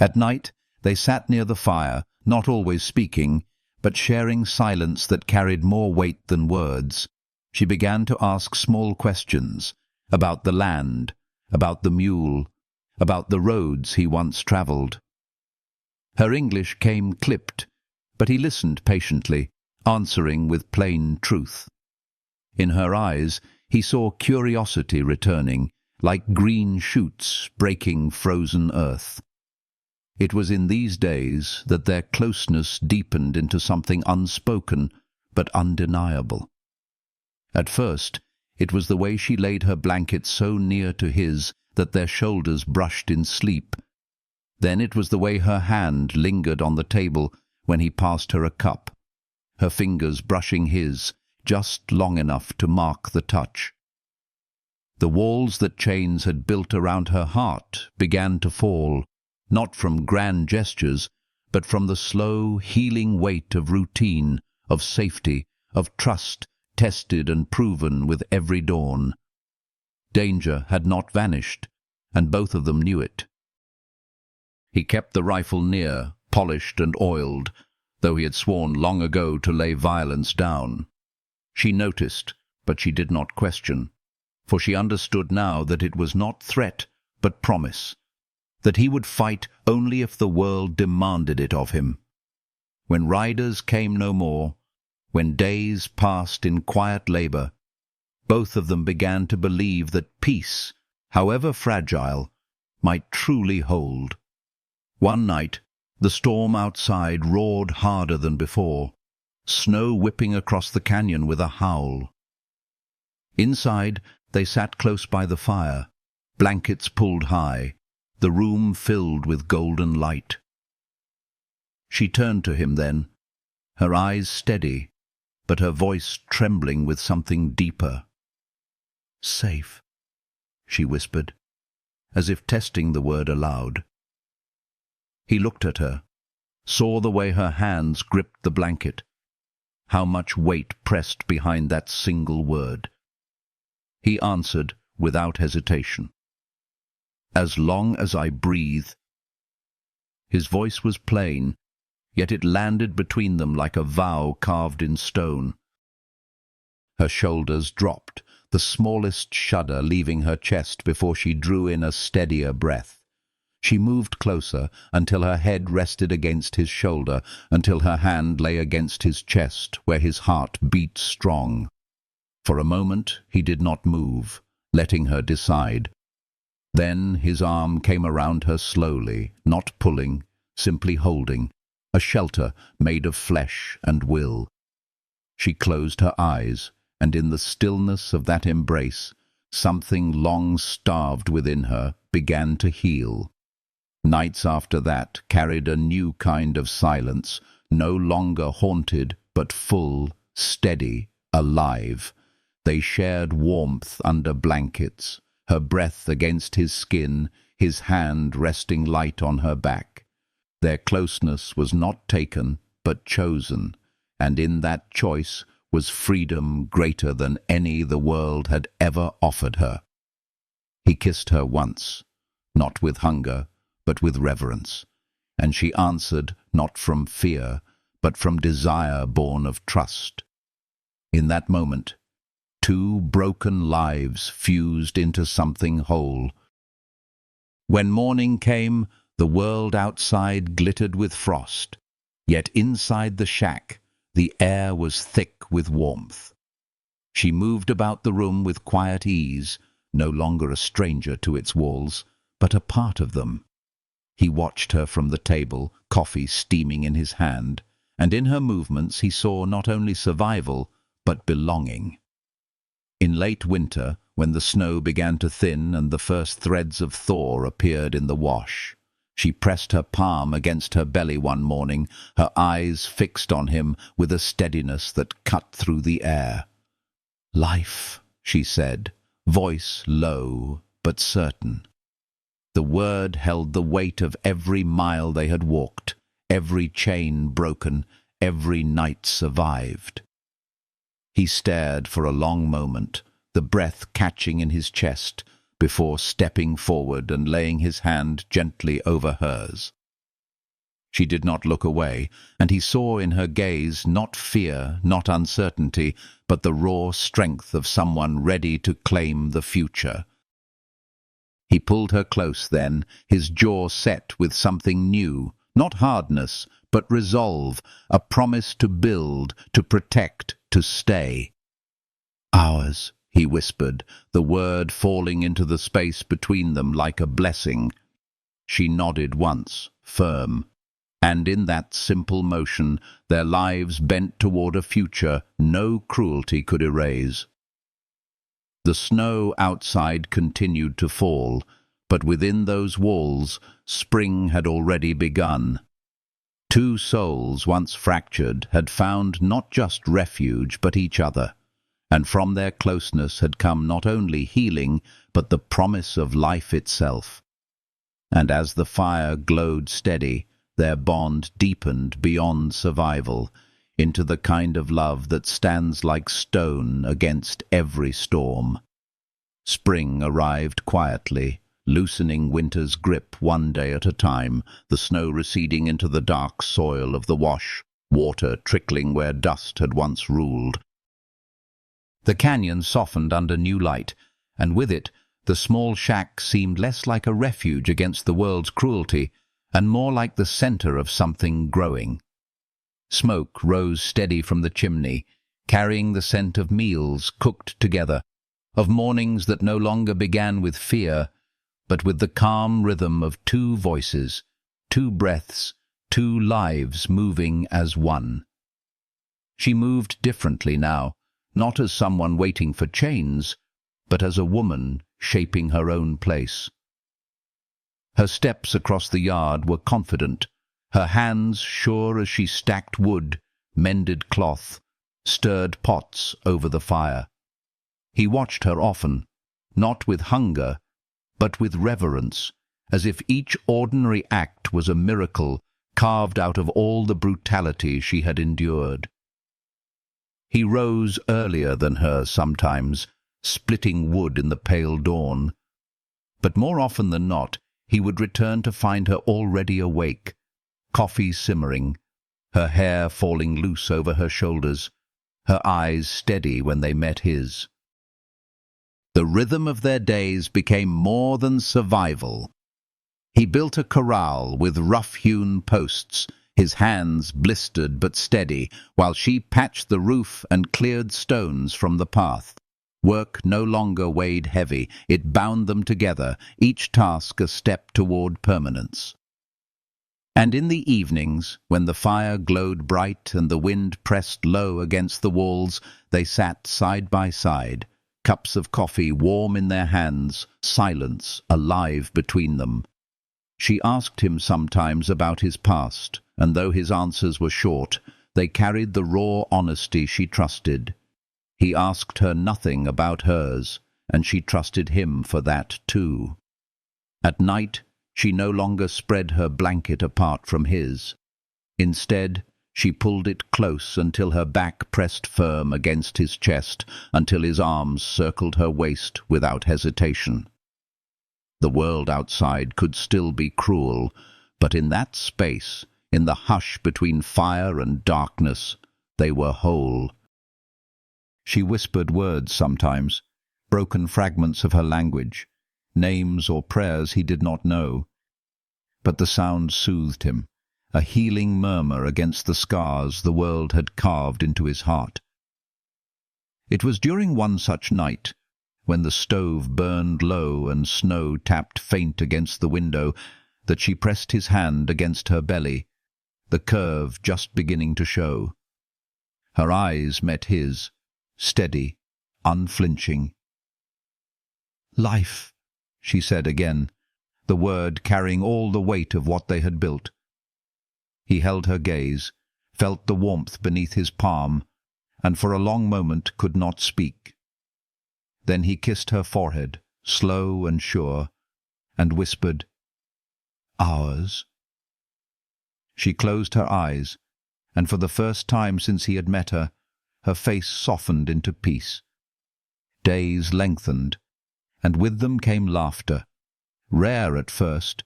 At night, they sat near the fire, not always speaking, but sharing silence that carried more weight than words. She began to ask small questions about the land, about the mule, about the roads he once travelled. Her English came clipped, but he listened patiently, answering with plain truth. In her eyes, he saw curiosity returning, like green shoots breaking frozen earth. It was in these days that their closeness deepened into something unspoken but undeniable. At first, it was the way she laid her blanket so near to his that their shoulders brushed in sleep. Then it was the way her hand lingered on the table when he passed her a cup, her fingers brushing his, just long enough to mark the touch. The walls that chains had built around her heart began to fall, not from grand gestures, but from the slow, healing weight of routine, of safety, of trust, tested and proven with every dawn. Danger had not vanished, and both of them knew it. He kept the rifle near, polished and oiled, though he had sworn long ago to lay violence down. She noticed, but she did not question, for she understood now that it was not threat but promise, that he would fight only if the world demanded it of him. When riders came no more, when days passed in quiet labor, both of them began to believe that peace, however fragile, might truly hold. One night, the storm outside roared harder than before, snow whipping across the canyon with a howl. Inside, they sat close by the fire, blankets pulled high, the room filled with golden light. She turned to him then, her eyes steady, but her voice trembling with something deeper. "Safe," she whispered, as if testing the word aloud. He looked at her, saw the way her hands gripped the blanket, how much weight pressed behind that single word. He answered without hesitation, "As long as I breathe." His voice was plain, yet it landed between them like a vow carved in stone. Her shoulders dropped, the smallest shudder leaving her chest before she drew in a steadier breath. She moved closer until her head rested against his shoulder, until her hand lay against his chest, where his heart beat strong. For a moment he did not move, letting her decide. Then his arm came around her slowly, not pulling, simply holding, a shelter made of flesh and will. She closed her eyes, and in the stillness of that embrace, something long starved within her began to heal. Nights after that carried a new kind of silence, no longer haunted, but full, steady, alive. They shared warmth under blankets, her breath against his skin, his hand resting light on her back. Their closeness was not taken, but chosen, and in that choice was freedom greater than any the world had ever offered her. He kissed her once, not with hunger, but with reverence, and she answered not from fear, but from desire born of trust. In that moment, two broken lives fused into something whole. When morning came, the world outside glittered with frost, yet inside the shack, the air was thick with warmth. She moved about the room with quiet ease, no longer a stranger to its walls, but a part of them. He watched her from the table, coffee steaming in his hand, and in her movements he saw not only survival, but belonging. In late winter, when the snow began to thin and the first threads of thaw appeared in the wash, she pressed her palm against her belly one morning, her eyes fixed on him with a steadiness that cut through the air. "Life," she said, voice low but certain. The word held the weight of every mile they had walked, every chain broken, every night survived. He stared for a long moment, the breath catching in his chest, before stepping forward and laying his hand gently over hers. She did not look away, and he saw in her gaze not fear, not uncertainty, but the raw strength of someone ready to claim the future. He pulled her close then, his jaw set with something new, not hardness, but resolve, a promise to build, to protect, to stay. "Ours," he whispered, the word falling into the space between them like a blessing. She nodded once, firm, and in that simple motion their lives bent toward a future no cruelty could erase. The snow outside continued to fall, but within those walls spring had already begun. Two souls, once fractured, had found not just refuge but each other, and from their closeness had come not only healing but the promise of life itself. And as the fire glowed steady, their bond deepened beyond survival, into the kind of love that stands like stone against every storm. Spring arrived quietly, loosening winter's grip one day at a time, the snow receding into the dark soil of the wash, water trickling where dust had once ruled. The canyon softened under new light, and with it the small shack seemed less like a refuge against the world's cruelty and more like the center of something growing. Smoke rose steady from the chimney, carrying the scent of meals cooked together, of mornings that no longer began with fear, but with the calm rhythm of two voices, two breaths, two lives moving as one. She moved differently now, not as someone waiting for chains, but as a woman shaping her own place. Her steps across the yard were confident, her hands sure as she stacked wood, mended cloth, stirred pots over the fire. He watched her often, not with hunger, but with reverence, as if each ordinary act was a miracle carved out of all the brutality she had endured. He rose earlier than her sometimes, splitting wood in the pale dawn, but more often than not he would return to find her already awake, coffee simmering, her hair falling loose over her shoulders, her eyes steady when they met his. The rhythm of their days became more than survival. He built a corral with rough-hewn posts, his hands blistered but steady, while she patched the roof and cleared stones from the path. Work no longer weighed heavy, it bound them together, each task a step toward permanence. And in the evenings, when the fire glowed bright and the wind pressed low against the walls, they sat side by side, cups of coffee warm in their hands, silence alive between them. She asked him sometimes about his past, and though his answers were short, they carried the raw honesty she trusted. He asked her nothing about hers, and she trusted him for that too. At night, she no longer spread her blanket apart from his. Instead, she pulled it close until her back pressed firm against his chest, until his arms circled her waist without hesitation. The world outside could still be cruel, but in that space, in the hush between fire and darkness, they were whole. She whispered words sometimes, broken fragments of her language, names or prayers he did not know. But the sound soothed him, a healing murmur against the scars the world had carved into his heart. It was during one such night, when the stove burned low and snow tapped faint against the window, that she pressed his hand against her belly, the curve just beginning to show. Her eyes met his, steady, unflinching. "Life," she said again, the word carrying all the weight of what they had built. He held her gaze, felt the warmth beneath his palm, and for a long moment could not speak. Then he kissed her forehead, slow and sure, and whispered, "Ours." She closed her eyes, and for the first time since he had met her, her face softened into peace. Days lengthened, and with them came laughter, rare at first,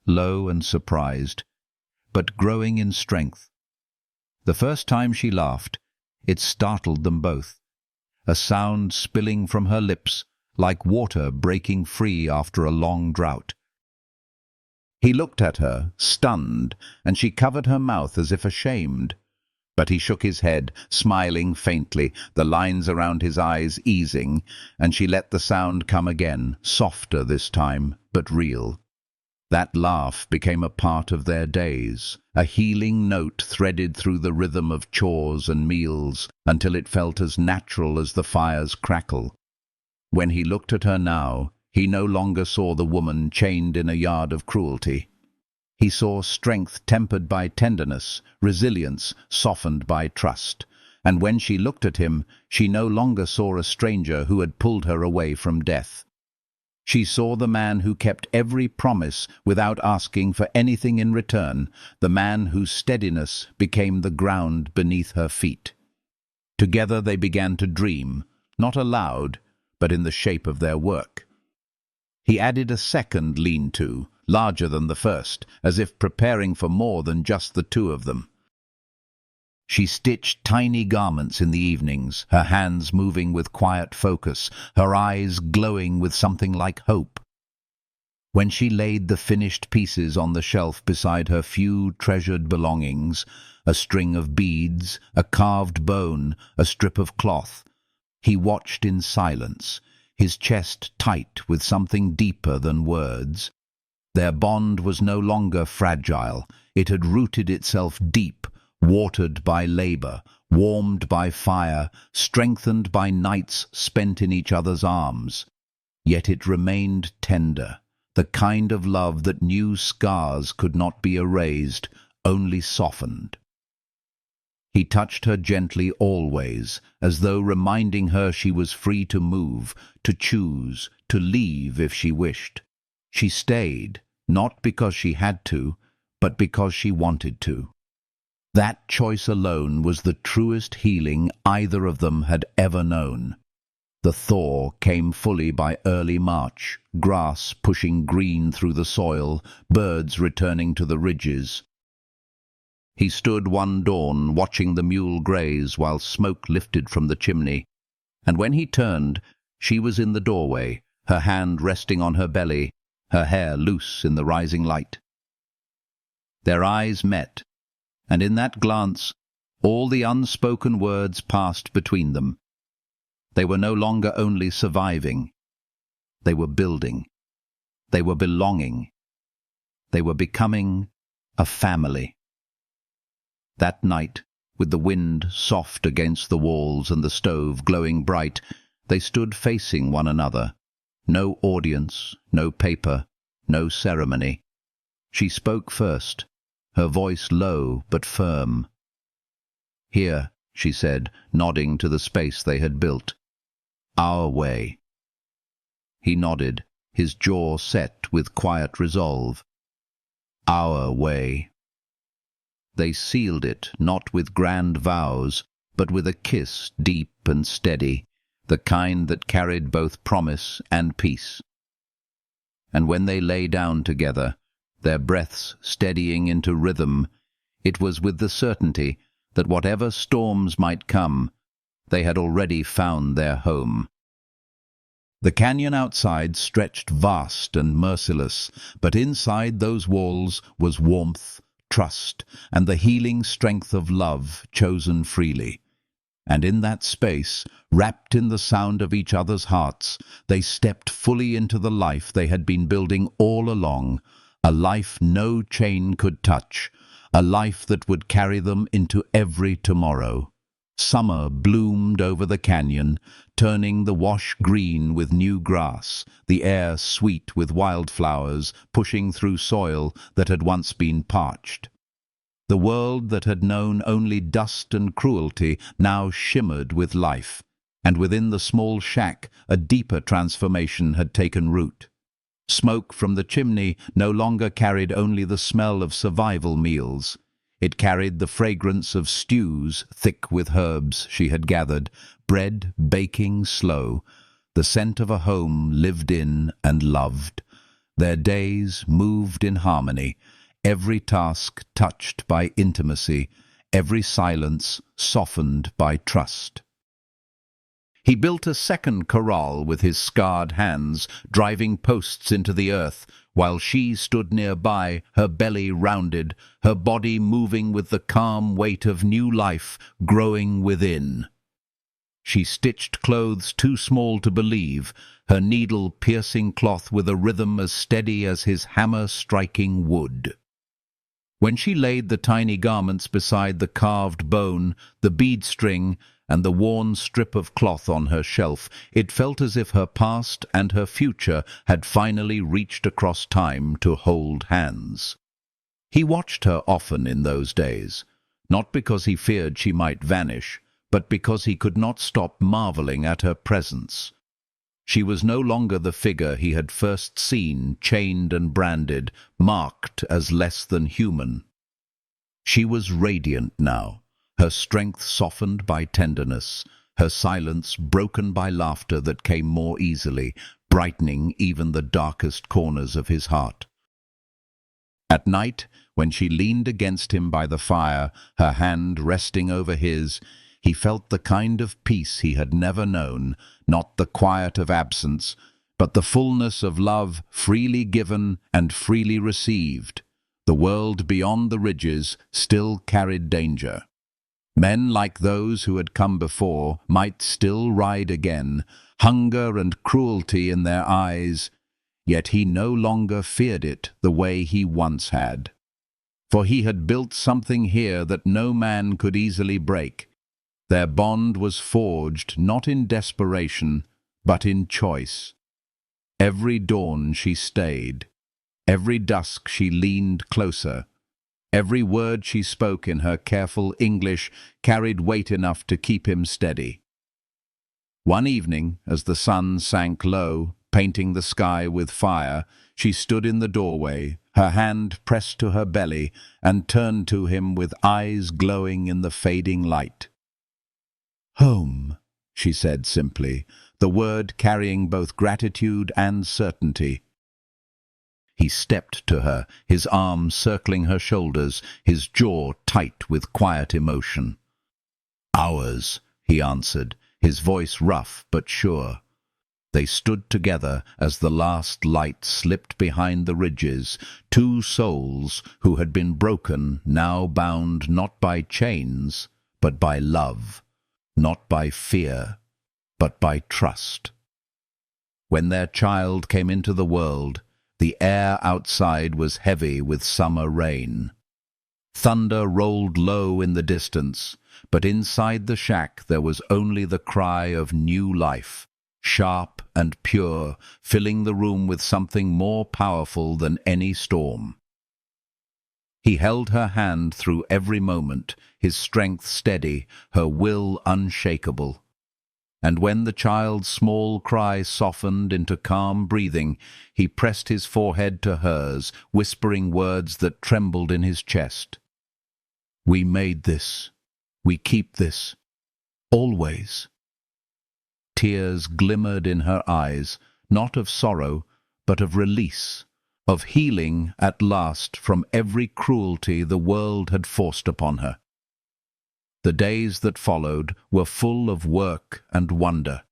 low and surprised, but growing in strength. The first time she laughed, it startled them both, a sound spilling from her lips like water breaking free after a long drought. He looked at her, stunned, and she covered her mouth as if ashamed. But he shook his head, smiling faintly, the lines around his eyes easing, and she let the sound come again, softer this time, but real. That laugh became a part of their days, a healing note threaded through the rhythm of chores and meals, until it felt as natural as the fire's crackle. When he looked at her now, he no longer saw the woman chained in a yard of cruelty. He saw strength tempered by tenderness, resilience softened by trust. And when she looked at him, she no longer saw a stranger who had pulled her away from death. She saw the man who kept every promise without asking for anything in return, the man whose steadiness became the ground beneath her feet. Together they began to dream, not aloud, but in the shape of their work. He added a second lean-to, larger than the first, as if preparing for more than just the two of them. She stitched tiny garments in the evenings, her hands moving with quiet focus, her eyes glowing with something like hope. When she laid the finished pieces on the shelf beside her few treasured belongings, a string of beads, a carved bone, a strip of cloth, he watched in silence, his chest tight with something deeper than words. Their bond was no longer fragile. It had rooted itself deep, watered by labor, warmed by fire, strengthened by nights spent in each other's arms. Yet it remained tender, the kind of love that knew scars could not be erased, only softened. He touched her gently always, as though reminding her she was free to move, to choose, to leave if she wished. She stayed, not because she had to, but because she wanted to. That choice alone was the truest healing either of them had ever known. The thaw came fully by early March, grass pushing green through the soil, birds returning to the ridges. He stood one dawn watching the mule graze while smoke lifted from the chimney, and when he turned, she was in the doorway, her hand resting on her belly, her hair loose in the rising light. Their eyes met, and in that glance all the unspoken words passed between them. They were no longer only surviving. They were building. They were belonging. They were becoming a family. That night, with the wind soft against the walls and the stove glowing bright, they stood facing one another. No audience, no paper, no ceremony. She spoke first, her voice low but firm. "Here," she said, nodding to the space they had built. "Our way." He nodded, his jaw set with quiet resolve. "Our way." They sealed it, not with grand vows, but with a kiss deep and steady, the kind that carried both promise and peace. And when they lay down together, their breaths steadying into rhythm, it was with the certainty that whatever storms might come, they had already found their home. The canyon outside stretched vast and merciless, but inside those walls was warmth, trust, and the healing strength of love chosen freely. And in that space, wrapped in the sound of each other's hearts, they stepped fully into the life they had been building all along, a life no chain could touch, a life that would carry them into every tomorrow. Summer bloomed over the canyon, turning the wash green with new grass, the air sweet with wildflowers pushing through soil that had once been parched. The world that had known only dust and cruelty now shimmered with life, and within the small shack a deeper transformation had taken root. Smoke from the chimney no longer carried only the smell of survival meals. It carried the fragrance of stews thick with herbs she had gathered, bread baking slow, the scent of a home lived in and loved. Their days moved in harmony, every task touched by intimacy, every silence softened by trust. He built a second corral with his scarred hands, driving posts into the earth, while she stood nearby, her belly rounded, her body moving with the calm weight of new life growing within. She stitched clothes too small to believe, her needle piercing cloth with a rhythm as steady as his hammer striking wood. When she laid the tiny garments beside the carved bone, the bead string, and the worn strip of cloth on her shelf, it felt as if her past and her future had finally reached across time to hold hands. He watched her often in those days, not because he feared she might vanish, but because he could not stop marveling at her presence. She was no longer the figure he had first seen, chained and branded, marked as less than human. She was radiant now, her strength softened by tenderness, her silence broken by laughter that came more easily, brightening even the darkest corners of his heart. At night, when she leaned against him by the fire, her hand resting over his, he felt the kind of peace he had never known, not the quiet of absence, but the fullness of love freely given and freely received. The world beyond the ridges still carried danger. Men like those who had come before might still ride again, hunger and cruelty in their eyes, yet he no longer feared it the way he once had. For he had built something here that no man could easily break. Their bond was forged not in desperation, but in choice. Every dawn she stayed. Every dusk she leaned closer. Every word she spoke in her careful English carried weight enough to keep him steady. One evening, as the sun sank low, painting the sky with fire, she stood in the doorway, her hand pressed to her belly, and turned to him with eyes glowing in the fading light. "Home," she said simply, the word carrying both gratitude and certainty. He stepped to her, his arm circling her shoulders, his jaw tight with quiet emotion. "Ours," he answered, his voice rough but sure. They stood together as the last light slipped behind the ridges, two souls who had been broken, now bound not by chains, but by love, not by fear, but by trust. When their child came into the world, the air outside was heavy with summer rain. Thunder rolled low in the distance, but inside the shack there was only the cry of new life, sharp and pure, filling the room with something more powerful than any storm. He held her hand through every moment, his strength steady, her will unshakable. And when the child's small cry softened into calm breathing, he pressed his forehead to hers, whispering words that trembled in his chest. "We made this. We keep this. Always." Tears glimmered in her eyes, not of sorrow, but of release, of healing at last from every cruelty the world had forced upon her. The days that followed were full of work and wonder.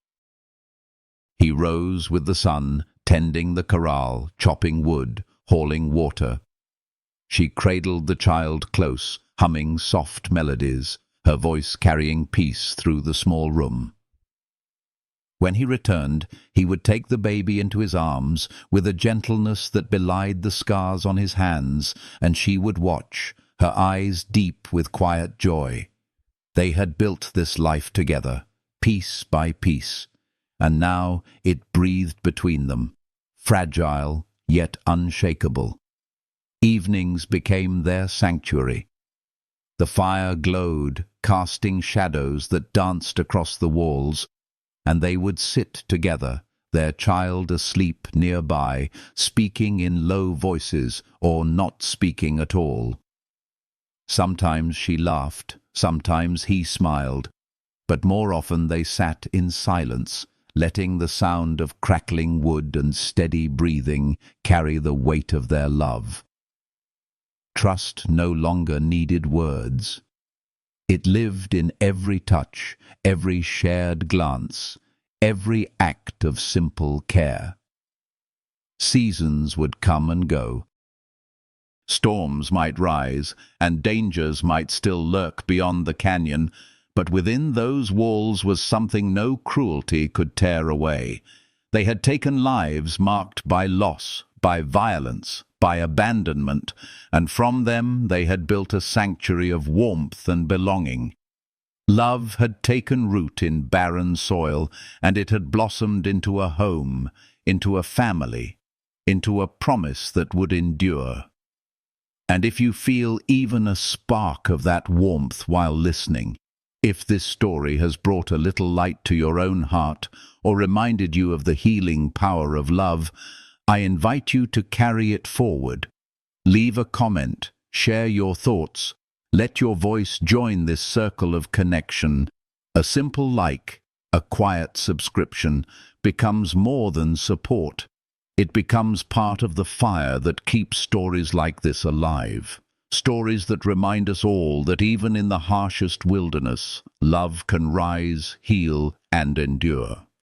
He rose with the sun, tending the corral, chopping wood, hauling water. She cradled the child close, humming soft melodies, her voice carrying peace through the small room. When he returned, he would take the baby into his arms with a gentleness that belied the scars on his hands, and she would watch, her eyes deep with quiet joy. They had built this life together, piece by piece, and now it breathed between them, fragile yet unshakable. Evenings became their sanctuary. The fire glowed, casting shadows that danced across the walls, and they would sit together, their child asleep nearby, speaking in low voices or not speaking at all. Sometimes she laughed, sometimes he smiled, but more often they sat in silence, letting the sound of crackling wood and steady breathing carry the weight of their love. Trust no longer needed words. It lived in every touch, every shared glance, every act of simple care. Seasons would come and go. Storms might rise, and dangers might still lurk beyond the canyon, but within those walls was something no cruelty could tear away. They had taken lives marked by loss, by violence, by abandonment, and from them they had built a sanctuary of warmth and belonging. Love had taken root in barren soil, and it had blossomed into a home, into a family, into a promise that would endure. And if you feel even a spark of that warmth while listening, if this story has brought a little light to your own heart or reminded you of the healing power of love, I invite you to carry it forward. Leave a comment, share your thoughts, let your voice join this circle of connection, A simple like, a quiet subscription, becomes more than support. It becomes part of the fire that keeps stories like this alive. Stories that remind us all that even in the harshest wilderness, love can rise, heal, and endure.